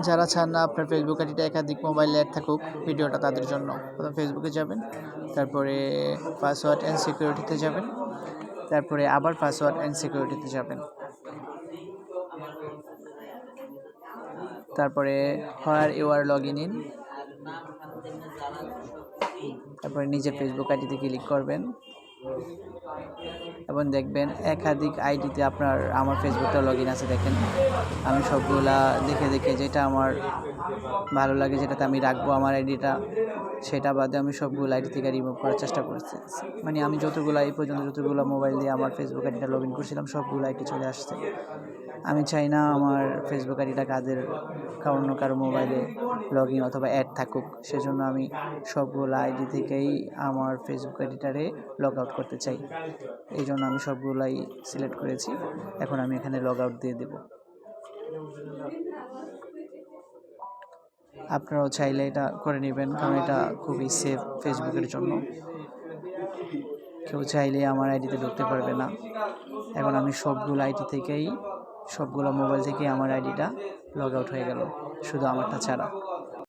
যারা চান না আপনার ফেসবুক আইডিটা একাধিক মোবাইলে অ্যাড থাকুক, ভিডিওটা তাদের জন্য। প্রথম ফেসবুকে যাবেন, তারপরে পাসওয়ার্ড অ্যান্ড সিকিউরিটিতে যাবেন, তারপরে আবার পাসওয়ার্ড অ্যান্ড সিকিউরিটিতে যাবেন, তারপরে where you are login in, তারপরে নিজের ফেসবুক আইডিতে ক্লিক করবেন এবং দেখবেন একাধিক আইডিতে আমার ফেসবুকটা লগ ইন আছে। দেখেন আমি সবগুলা দেখে দেখে যেটা আমার ভালো লাগে, যেটাতে আমি রাখবো আমার আইডিটা, সেটা বাদে আমি সবগুলো আইডি থেকে রিমুভ করার চেষ্টা করছি। মানে আমি এই পর্যন্ত যতগুলো মোবাইল দিয়ে আমার ফেসবুক আইডিটা লগ ইন করছিলাম সবগুলো আইডি চলে আসছে। আমি চাই না আমার ফেসবুক আইডিটা কারো মোবাইলে লগ ইন অথবা অ্যাড থাকুক, সেজন্য আমি সবগুলো আইডি থেকেই আমার ফেসবুক আইডিটারে লগ আউট করতে চাই। এই জন্য আমি সবগুলাই সিলেক্ট করেছি। এখন আমি এখানে লগ আউট দিয়ে দেব। আপনারাও চাইলে এটা করে নেবেন, কারণ এটা খুবই সেফ ফেসবুকের জন্য। কেউ চাইলে আমার আইডিতে ঢুকতে পারবে না। এখন আমি সবগুলো মোবাইল থেকেই আমার আইডিটা লগ আউট হয়ে গেল, শুধু আমারটা ছাড়া।